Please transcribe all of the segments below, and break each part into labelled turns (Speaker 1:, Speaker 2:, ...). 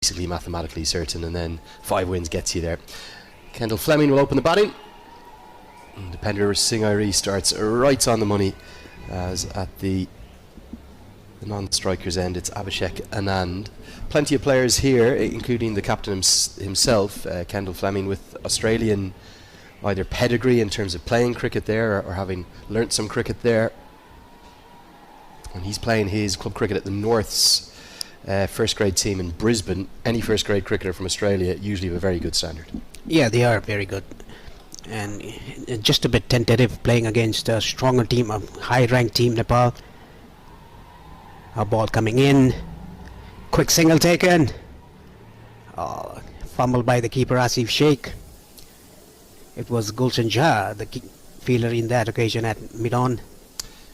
Speaker 1: basically mathematically certain, and then 5 wins gets you there. Kendall Fleming will open the batting. And Dipender Singh starts right on the money, as at the non-striker's end it's Abhishek Anand. Plenty of players here, including the captain himself, Kendall Fleming, with Australian either pedigree in terms of playing cricket there or having learnt some cricket there. And he's playing his club cricket at the North's first grade team in Brisbane. Any first grade cricketer from Australia usually have a very good standard.
Speaker 2: Yeah, they are very good. And just a bit tentative, playing against a stronger team, a high ranked team, Nepal. A ball coming in, quick single taken, fumbled by the keeper Asif Sheikh. It was Gulshan Jha, the fielder in that occasion at mid-on.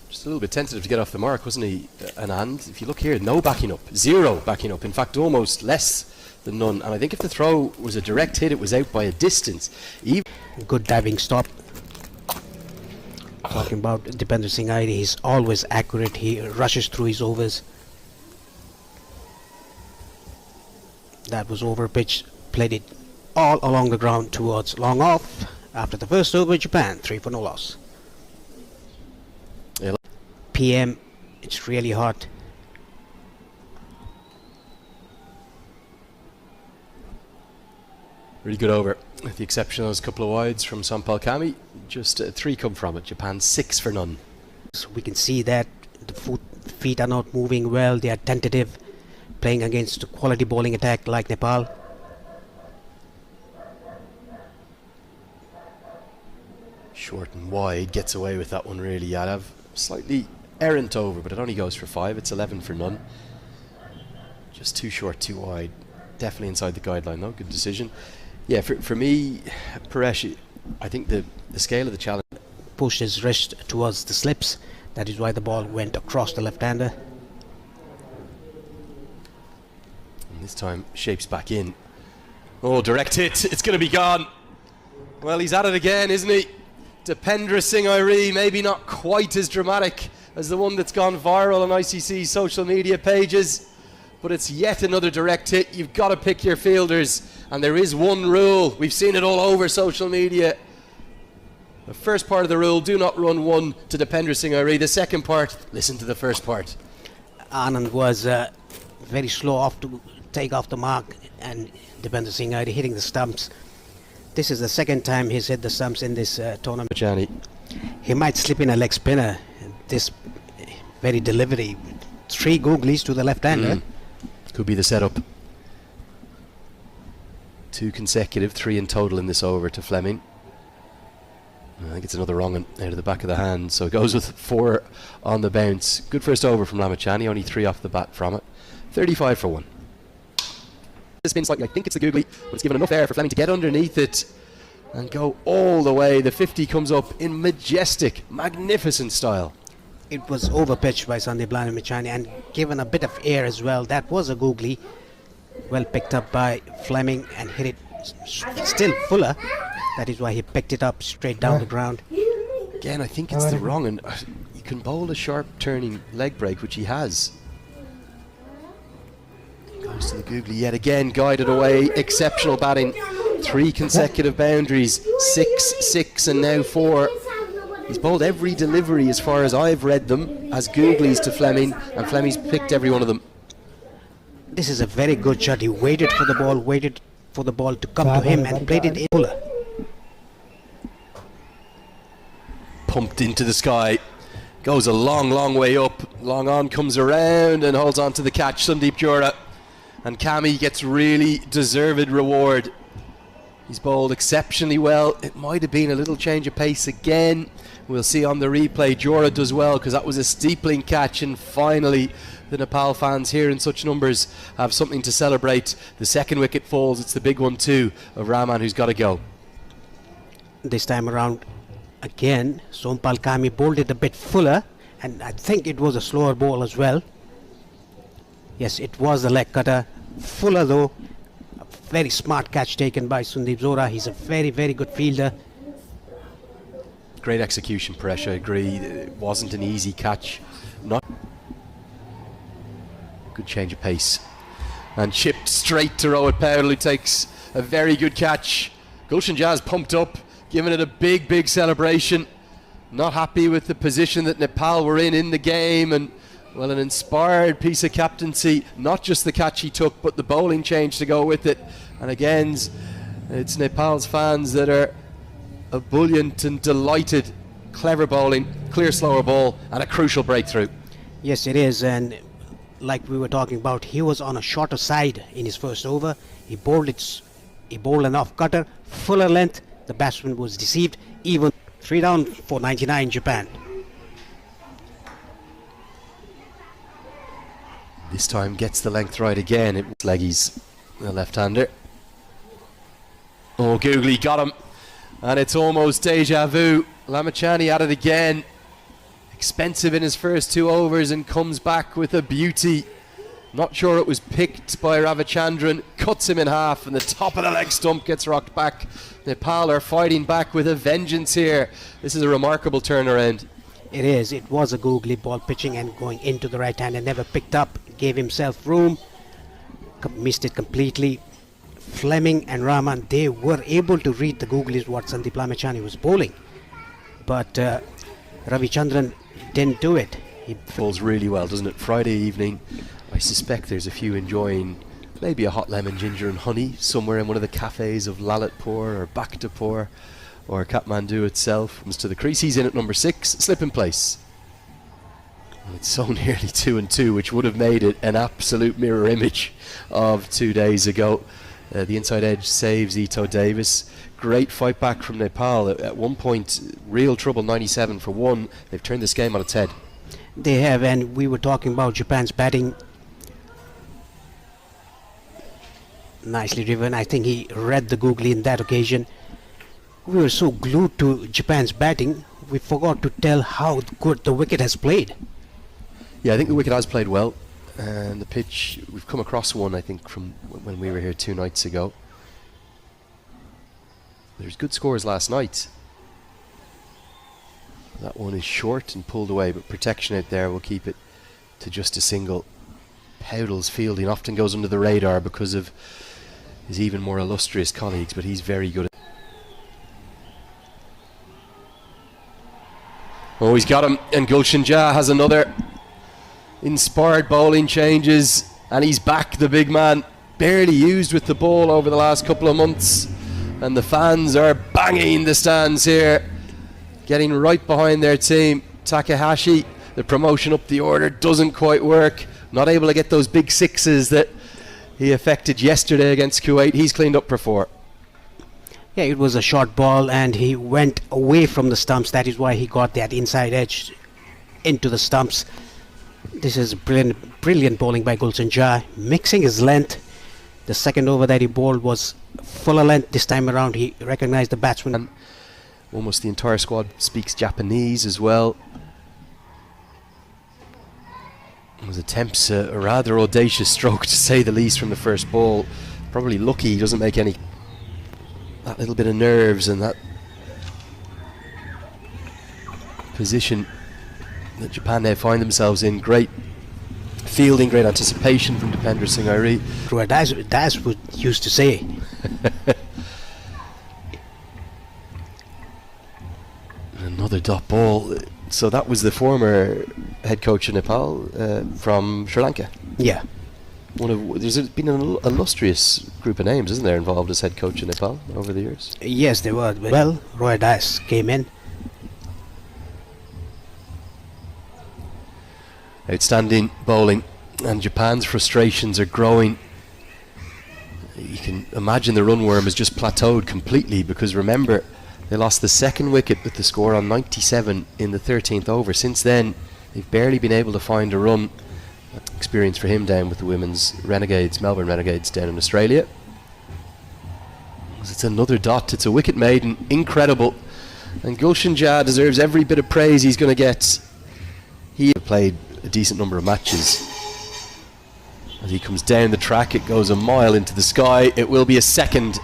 Speaker 1: Just a little bit tentative to get off the mark, wasn't he, Anand? If you look here, no backing up, 0 backing up, in fact almost less than none. And I think if the throw was a direct hit, it was out by a distance.
Speaker 2: Good diving stop. Talking about Dipender Singh, he's always accurate. He rushes through his overs. That was over pitch, played it all along the ground towards long off. After the first over, Japan 3 for no loss. PM, it's really hot.
Speaker 1: Really good over, with the exception of those couple of wides from Sampal Kami. Just 3 come from it. Japan 6 for none.
Speaker 2: So we can see that the feet are not moving well. They are tentative, playing against a quality bowling attack like Nepal.
Speaker 1: Short and wide, gets away with that one really, Yadav. Slightly errant over, but it only goes for 5. It's 11 for none. Just too short, too wide. Definitely inside the guideline though. Good decision. Yeah, for me, Paresh, I think the scale of the challenge...
Speaker 2: Pushed his wrist towards the slips. That is why the ball went across the left-hander.
Speaker 1: And this time, shapes back in. Oh, direct hit. It's going to be gone. Well, he's at it again, isn't he? Dipender Singh, maybe not quite as dramatic as the one that's gone viral on ICC's social media pages, but it's yet another direct hit. You've got to pick your fielders, and there is one rule. We've seen it all over social media. The first part of the rule, do not run one to Dipender Singh. The second part, listen to the first part.
Speaker 2: Anand was very slow off to take off the mark, and Dipender Singh hitting the stumps. This is the second time he's hit the stumps in this tournament.
Speaker 1: Johnny.
Speaker 2: He might slip in a leg spinner. This very delivery. 3 googlies to the left-hander.
Speaker 1: Could be the setup. 2 consecutive, 3 in total in this over to Fleming. I think it's another wrong one out of the back of the hand, so it goes with 4 on the bounce. Good first over from Lamachani, only 3 off the bat from it. 35 for 1. This spin slightly, I think it's the googly, but it's given enough air for Fleming to get underneath it and go all the way. The 50 comes up in majestic, magnificent style.
Speaker 2: It was overpitched by Sandeep Lamachani and given a bit of air as well. That was a googly. Well picked up by Fleming and hit it still fuller. That is why he picked it up straight down the ground.
Speaker 1: Again, I think it's the wrong, and you can bowl a sharp turning leg break, which he has. Goes to the googly yet again, guided away. Exceptional batting. 3 consecutive boundaries. 6, 6 and now 4. He's bowled every delivery as far as I've read them as googlies to Fleming, and Fleming's picked every one of them.
Speaker 2: This is a very good shot. He waited for the ball to come to him and played it in fuller.
Speaker 1: Pumped into the sky. Goes a long way up. Long on, comes around and holds on to the catch. Sandeep Jura. And Kami gets really deserved reward. He's bowled exceptionally well. It might have been a little change of pace again. We'll see on the replay. Jura does well because that was a steepling catch, and finally the Nepal fans here in such numbers have something to celebrate. The second wicket falls. It's the big one too of Rahman, who's got to go.
Speaker 2: This time around again, Sompal Kami bowled it a bit fuller, and I think it was a slower ball as well. Yes, it was the leg cutter. Fuller though. A very smart catch taken by Sandeep Zora. He's a very good fielder.
Speaker 1: Great execution, Paresh, I agree. It wasn't an easy catch. Not good change of pace. and chipped straight to Rohit Paudel, who takes a very good catch. Gulshan Jazz pumped up, giving it a big celebration. Not happy with the position that Nepal were in the game, and well, an inspired piece of captaincy. Not just the catch he took, but the bowling change to go with it. And again, it's Nepal's fans that are ebullient and delighted. Clever bowling, clear slower ball, and a crucial breakthrough.
Speaker 2: Yes, it is, and like we were talking about, he was on a shorter side in his first over. He bowled an off cutter, fuller length. The batsman was deceived. Even 3 down for 99 Japan.
Speaker 1: This time gets the length right again. It was Leggy's, the left-hander. Oh, Googly got him, and it's almost deja vu. Lamachani at it again. Expensive in his first 2 overs and comes back with a beauty. Not sure it was picked by Ravichandran. Cuts him in half, and the top of the leg stump gets rocked back. Nepal are fighting back with a vengeance here. This is a remarkable turnaround.
Speaker 2: It is. It was a googly ball pitching and going into the right hand and never picked up. Gave himself room. Missed it completely. Fleming and Rahman, they were able to read the googlies what Sandeep Lamachani was bowling. But Ravichandran didn't do it.
Speaker 1: He falls really well, doesn't it? Friday evening, I suspect there's a few enjoying maybe a hot lemon, ginger and honey somewhere in one of the cafes of Lalitpur or Bhaktapur or Kathmandu itself. Comes to the crease, he's in at number 6, slip in place. And it's so nearly 2 and 2, which would have made it an absolute mirror image of 2 days ago. The inside edge saves Ito Davis. Great fight back from Nepal. At one point, real trouble, 97 for 1. They've turned this game on its head.
Speaker 2: They have, and we were talking about Japan's batting. Nicely driven. I think he read the googly in that occasion. We were so glued to Japan's batting, we forgot to tell how good the wicket has played.
Speaker 1: Yeah, I think the wicket has played well. And the pitch, we've come across one, I think, from when we were here 2 nights ago. There's good scores last night. That one is short and pulled away, but protection out there will keep it to just a single. Paudel's fielding often goes under the radar because of his even more illustrious colleagues, but he's very good. Oh, he's got him, and Gulshan Jazz has another. Inspired bowling changes, and he's back, the big man. Barely used with the ball over the last couple of months, and the fans are banging the stands here, getting right behind their team. Takahashi, the promotion up the order doesn't quite work, not able to get those big 6s that he affected yesterday against Kuwait. He's cleaned up for 4.
Speaker 2: Yeah, it was a short ball and he went away from the stumps. That is why he got that inside edge into the stumps. This is brilliant bowling by Gulshan Jazz, mixing his length. The second over that he bowled was fuller length. This time around he recognized the batsman.
Speaker 1: And almost the entire squad speaks Japanese as well. It was attempts a rather audacious stroke, to say the least, from the first ball. Probably lucky he doesn't make any. That little bit of nerves and that position that Japan now find themselves in. Great fielding, great anticipation from Dipendra Singh Airi.
Speaker 2: That's what used to say.
Speaker 1: Another dot ball. So that was the former head coach of Nepal from Sri Lanka.
Speaker 2: Yeah.
Speaker 1: There's been an illustrious group of names, isn't there, involved as head coach in Nepal over the years?
Speaker 2: Yes, there were. Well, Roy Das came in.
Speaker 1: Outstanding bowling, and Japan's frustrations are growing. You can imagine the runworm has just plateaued completely, because remember, they lost the second wicket with the score on 97 in the 13th over. Since then, they've barely been able to find a run. Experience for him down with the women's Renegades, Melbourne Renegades down in Australia. It's another dot, it's a wicket maiden, incredible. And Gulshan Jazz deserves every bit of praise he's going to get. He played a decent number of matches. As he comes down the track, it goes a mile into the sky. It will be a second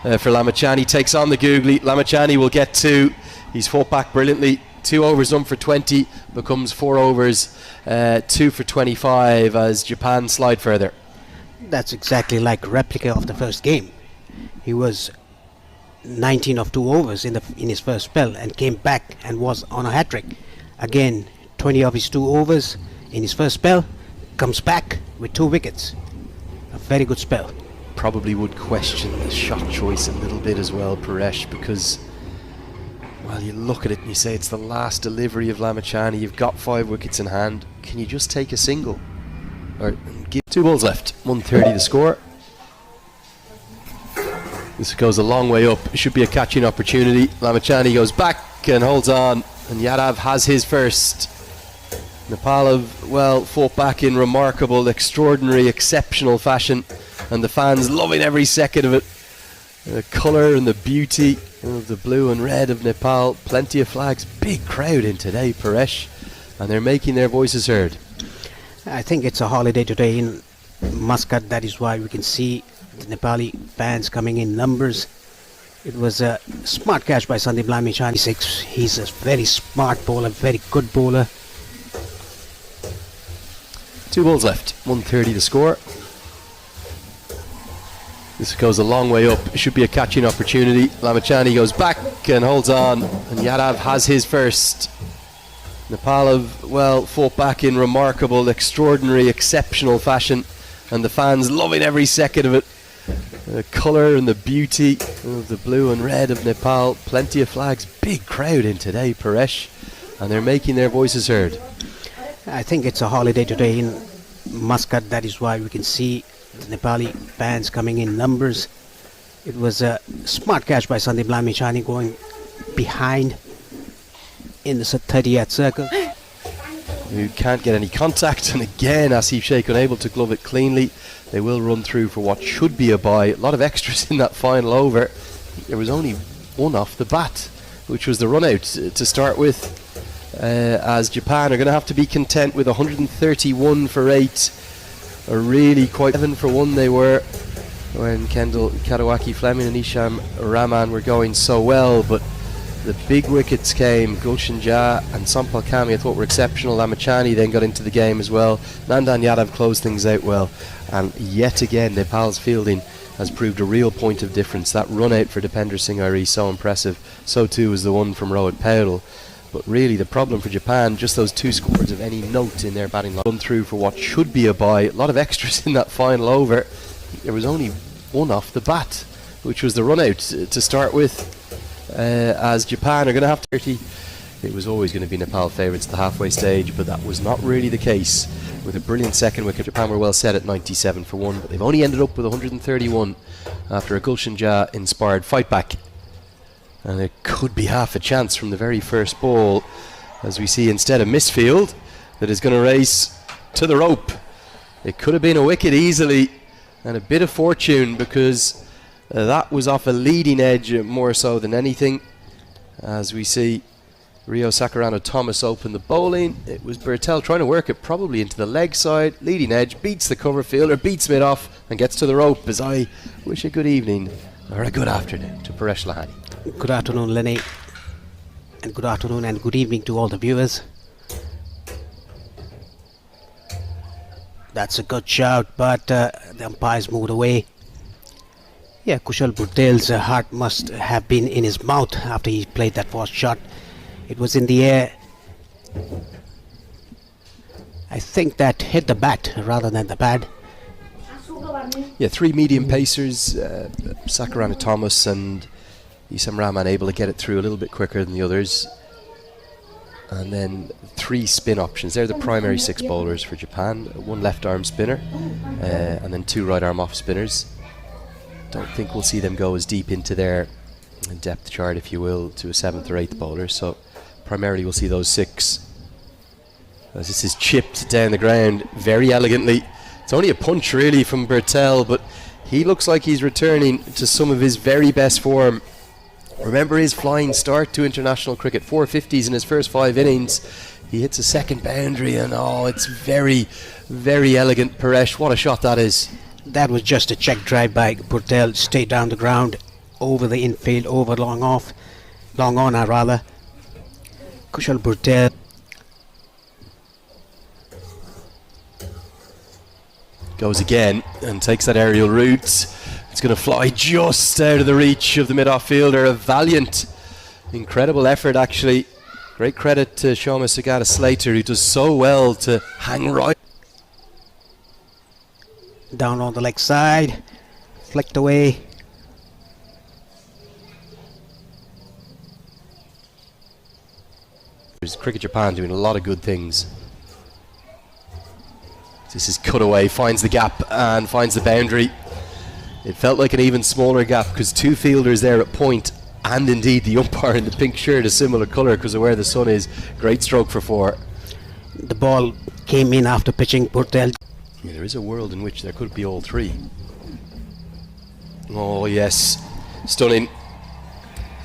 Speaker 1: for Lamachani. Takes on the googly. Lamachani will get 2. He's fought back brilliantly. 2 overs done for 20, becomes 4 overs, 2 for 25 as Japan slide further.
Speaker 2: That's exactly like a replica of the first game. He was 19 of 2 overs in his first spell and came back and was on a hat-trick. Again, 20 of his 2 overs in his first spell, comes back with 2 wickets. A very good spell.
Speaker 1: Probably would question the shot choice a little bit as well, Paresh, because, well, you look at it and you say it's the last delivery of Lamachani. You've got 5 wickets in hand. Can you just take a single? Or give 2 balls left. 130 the score. This goes a long way up. It should be a catching opportunity. Lamachani goes back and holds on, and Yadav has his first. Nepal have, well, fought back in remarkable, extraordinary, exceptional fashion, and the fans loving every second of it. The colour and the beauty of the blue and red of Nepal. Plenty of flags. Big crowd in today, Paresh, and they're making their voices heard.
Speaker 2: I think it's a holiday today in Muscat. That is why we can see the Nepali fans coming in numbers. It was a smart catch by Sandeep Lamachani. He's a very smart bowler, very good bowler.
Speaker 1: 2 balls left. 130 the score. This goes a long way up. It should be a catching opportunity. Lamachani goes back and holds on, and Yadav has his first. Nepal have, well, fought back in remarkable, extraordinary, exceptional fashion, and the fans loving every second of it. The colour and the beauty of the blue and red of Nepal. Plenty of flags. Big crowd in today, Paresh, and they're making their voices heard.
Speaker 2: I think it's a holiday today in Muscat. That is why we can see the Nepali fans coming in numbers. It was a smart catch by Sandeep Lamachani going behind in the 30th circle.
Speaker 1: You can't get any contact, and again Asif Sheikh unable to glove it cleanly. They will run through for what should be a bye. A lot of extras in that final over. There was only 1 off the bat, which was the run out to start with, as Japan are going to have to be content with 131 for 8. A really quite 7 for 1 they were when Kendall Kadawaki Fleming and Isham Rahman were going so well, but the big wickets came. Gulshan Jha and Sampal Kami I thought were exceptional. Lamachani then got into the game as well. Nandan Yadav closed things out well, and yet again Nepal's fielding has proved a real point of difference. That run out for Dipender Singh Airi, so impressive. So too was the one from Rohit Paudel. But really the problem for Japan, just those 2 scores of any note in their batting line. Run through for what should be a bye. A lot of extras in that final over. There was only 1 off the bat, which was the run out to start with, as Japan are going to have to 30. It was always going to be Nepal favourites at the halfway stage, but that was not really the case. With a brilliant second wicket, Japan were well set at 97 for 1, but they've only ended up with 131 after a Gulshan Jha inspired fight back. And it could be half a chance from the very first ball, as we see instead a misfield that is going to race to the rope. It could have been a wicket easily, and a bit of fortune, because that was off a leading edge more so than anything. As we see Rio Sakurano Thomas open the bowling. It was Bertel trying to work it probably into the leg side. Leading edge, beats the cover fielder, beats mid off and gets to the rope, as I wish a good evening or a good afternoon to Paresh Lahani.
Speaker 2: Good afternoon, Lenny, and good afternoon and good evening to all the viewers. That's a good shout, but the umpires moved away. Yeah, Kushal Burdel's heart must have been in his mouth after he played that first shot. It was in the air. I think that hit the bat rather than the pad.
Speaker 1: Yeah, 3 medium pacers, Sakurana Thomas and Isam Rahman able to get it through a little bit quicker than the others. And then 3 spin options. They're the primary 6 bowlers for Japan. 1 left arm spinner and then 2 right arm off spinners. Don't think we'll see them go as deep into their depth chart, if you will, to a 7th or 8th bowler. So primarily we'll see those 6. As this is chipped down the ground very elegantly. It's only a punch really from Bertel, but he looks like he's returning to some of his very best form. Remember his flying start to international cricket, 450s in his first 5 innings. He hits a second boundary, and it's very, very elegant. Paresh, what a shot that is.
Speaker 2: That was just a check drive by Burtel, straight down the ground, over the infield, over long on rather. Kushal Burtel.
Speaker 1: Goes again and takes that aerial route. It's going to fly just out of the reach of the mid-off fielder. A valiant, incredible effort actually. Great credit to Shoma Sagata Slater, who does so well to hang right.
Speaker 2: Down on the leg side, flicked away.
Speaker 1: There's Cricket Japan doing a lot of good things. This is cut away, finds the gap and finds the boundary. It felt like an even smaller gap because two fielders there at point, and indeed the umpire in the pink shirt, a similar colour because of where the sun is. Great stroke for 4.
Speaker 2: The ball came in after pitching Purtel.
Speaker 1: Yeah, there is a world in which there could be all 3. Oh yes, stunning.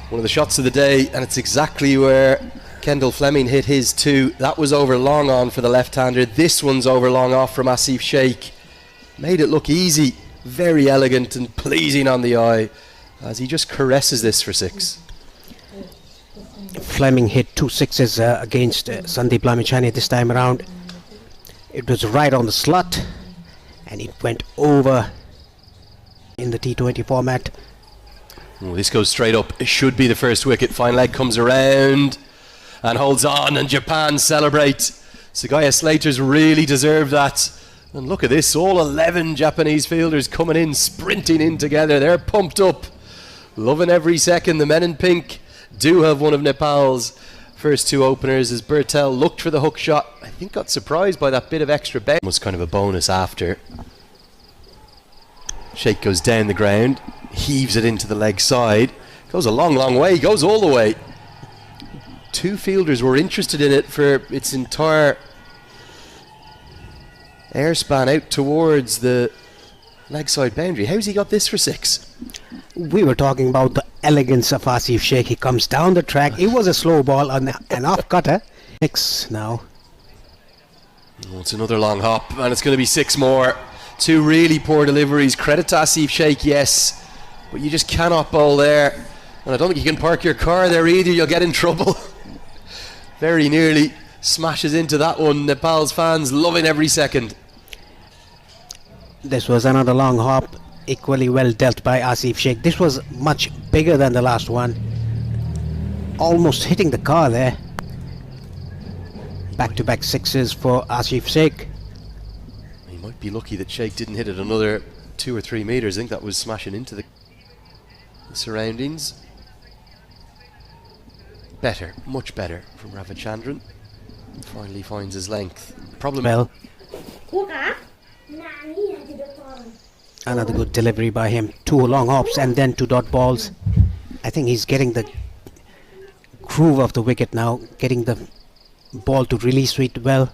Speaker 1: One of the shots of the day, and it's exactly where Kendall Fleming hit his 2. That was over long on for the left-hander. This one's over long off from Asif Sheikh. Made it look easy, very elegant and pleasing on the eye as he just caresses this for 6.
Speaker 2: Fleming hit 2 sixes against Sandeep Lamichhane this time around. It was right on the slot and it went over in the T20 format.
Speaker 1: Oh, this goes straight up. It should be the first wicket. Fine leg comes around and holds on, and Japan celebrate. Sagaya Slater's really deserved that. And look at this, all 11 Japanese fielders coming in, sprinting in together. They're pumped up, loving every second. The men in pink do have one of Nepal's first 2 openers as Bertel looked for the hook shot. I think got surprised by that bit of extra bounce. Was kind of a bonus after. Sheikh goes down the ground, heaves it into the leg side. Goes a long, long way, goes all the way. 2 fielders were interested in it for its entire airspan out towards the leg side boundary. How's he got this for 6?
Speaker 2: We were talking about the elegance of Asif Sheikh. He comes down the track. It was a slow ball on an off cutter. 6 now.
Speaker 1: Oh, it's another long hop and it's going to be 6 more. 2 really poor deliveries. Credit to Asif Sheikh, yes, but you just cannot bowl there. And I don't think you can park your car there either. You'll get in trouble. Very nearly smashes into that one. Nepal's fans loving every second.
Speaker 2: This was another long hop, equally well dealt by Asif Sheikh. This was much bigger than the last one. Almost hitting the car there. Back-to-back 6s for Asif Sheikh.
Speaker 1: He might be lucky that Sheikh didn't hit it another 2 or 3 metres. I think that was smashing into the surroundings. Better, much better from Ravichandran. Finally finds his length. Problem.
Speaker 2: Well, another good delivery by him. 2 long hops and then 2 dot balls. I think he's getting the groove of the wicket now, getting the ball to release it well.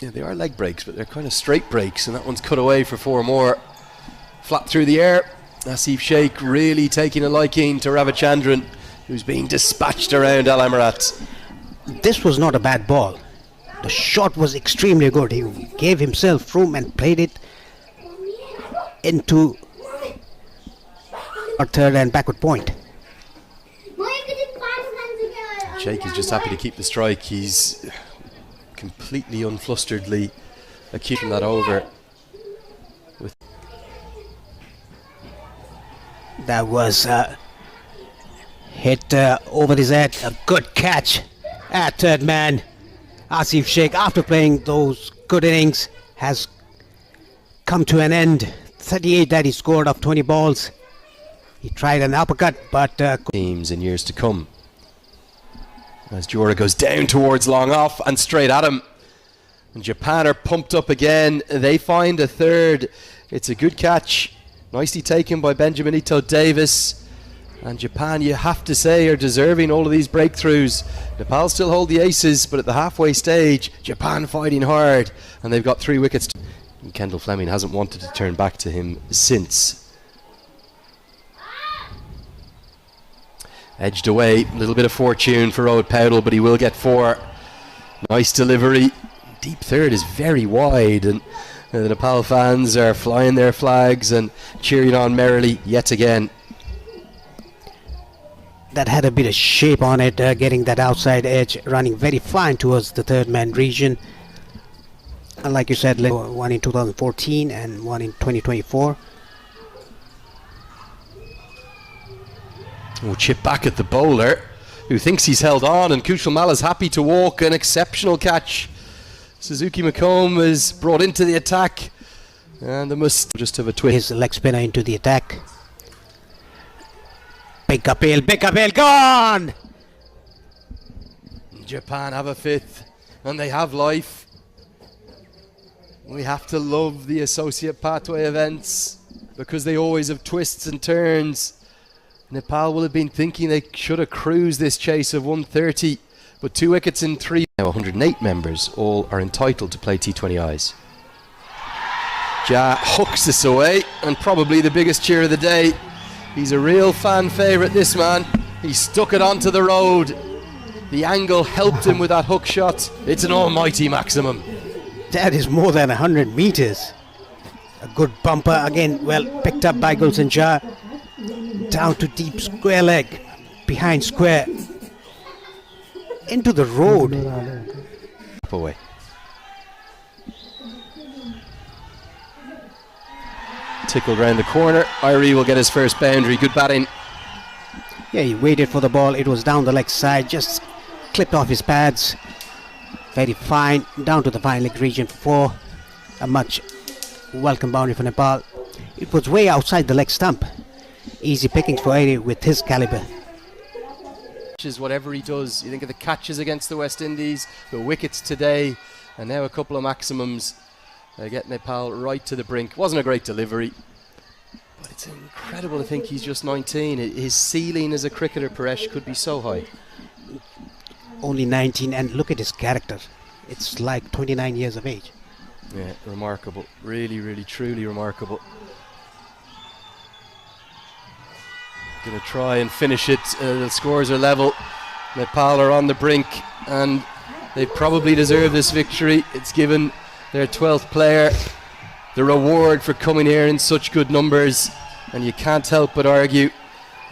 Speaker 1: Yeah, they are leg breaks, but they're kind of straight breaks, and that one's cut away for 4 more. Flat through the air. Asif Sheikh really taking a liking to Ravichandran, who's being dispatched around Al Amarat.
Speaker 2: This was not a bad ball. The shot was extremely good. He gave himself room and played it into a third and backward point.
Speaker 1: Sheikh is just happy to keep the strike. He's completely unflusteredly keeping that over.
Speaker 2: That was hit over his head. A good catch at third man. Asif Sheikh, after playing those good innings, has come to an end. 38 that he scored off 20 balls. He tried an uppercut, but
Speaker 1: teams in years to come. As Jora goes down towards long off and straight at him. And Japan are pumped up again. They find a third. It's a good catch. Nicely taken by Benjamin Ito Davis. And Japan, you have to say, are deserving all of these breakthroughs. Nepal still hold the aces, but at the halfway stage, Japan fighting hard. And they've got 3 wickets. And Kendall Fleming hasn't wanted to turn back to him since. Edged away, a little bit of fortune for Rohit Powdell, but he will get 4. Nice delivery. Deep third is very wide, and the Nepal fans are flying their flags and cheering on merrily yet again.
Speaker 2: That had a bit of shape on it, getting that outside edge, running very fine towards the third man region. like you said, one in 2014 and one in 2024.
Speaker 1: Oh, chip back at the bowler, who thinks he's held on, and Kushal Mala's happy to walk. An exceptional catch. Suzuki McComb is brought into the attack, and they must just have a twist.
Speaker 2: His leg spinner into the attack. Big appeal, gone!
Speaker 1: Japan have a fifth, and they have life. We have to love the associate pathway events because they always have twists and turns. Nepal will have been thinking they should have cruised this chase of 130, but 2 wickets in 3. Now 108 members all are entitled to play T20Is. Ja hooks this away, and probably the biggest cheer of the day. He's a real fan favourite, this man. He stuck it onto the road. The angle helped him with that hook shot. It's an almighty maximum.
Speaker 2: That is more than 100 meters. A good bumper again, well picked up by Gulsen Jha. Down to deep square leg, behind square, into the road.
Speaker 1: Up away. Tickled round the corner. Irie will get his first boundary. Good batting.
Speaker 2: Yeah, he waited for the ball. It was down the leg side, just clipped off his pads. Very fine, down to the fine leg region for 4. A much welcome boundary for Nepal. It was way outside the leg stump. Easy pickings for Irie with his caliber.
Speaker 1: Whatever he does, you think of the catches against the West Indies, the wickets today, and now a couple of maximums. They get Nepal right to the brink. Wasn't a great delivery, but it's incredible to think he's just 19. His ceiling as a cricketer, Paresh, could be so high.
Speaker 2: Only 19, and look at his character. It's like 29 years of age.
Speaker 1: Yeah, remarkable. Really, really, truly remarkable. Going to try and finish it. The scores are level. Nepal are on the brink, and they probably deserve this victory. It's given their 12th player the reward for coming here in such good numbers, and you can't help but argue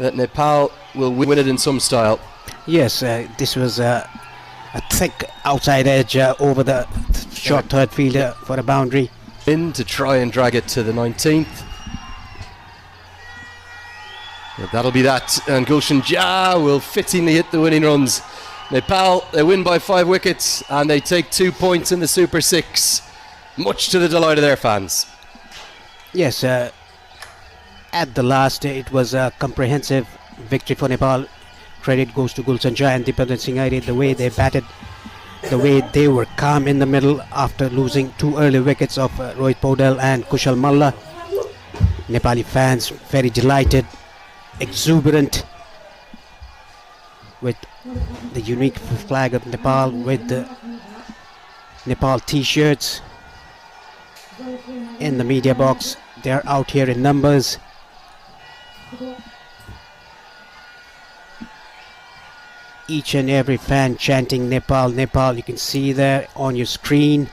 Speaker 1: that Nepal will win it in some style.
Speaker 2: Yes, this was a thick outside edge over the short third fielder for a boundary.
Speaker 1: In to try and drag it to the 19th. But that'll be that, and Gulsen Jha will fittingly hit the winning runs. Nepal, they win by 5 wickets, and they take 2 points in the Super 6, much to the delight of their fans.
Speaker 2: Yes, at the last, it was a comprehensive victory for Nepal. Credit goes to Gulsen Jha and Dipander Singh Irie, the way they batted, the way they were calm in the middle after losing 2 early wickets of Rohit Paudel and Kushal Malla. Nepali fans very delighted, exuberant, with the unique flag of Nepal, with the Nepal t-shirts in the media box. They are out here in numbers. Each and every fan chanting Nepal, Nepal. You can see there on your screen.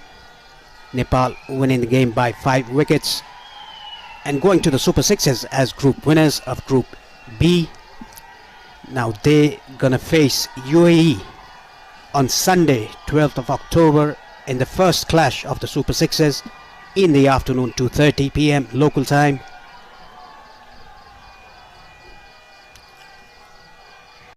Speaker 2: Nepal winning the game by 5 wickets and going to the Super Sixes as group winners of Group B. Now they gonna face UAE on Sunday 12th of October in the first clash of the Super Sixes in the afternoon, 2:30 p.m. local time.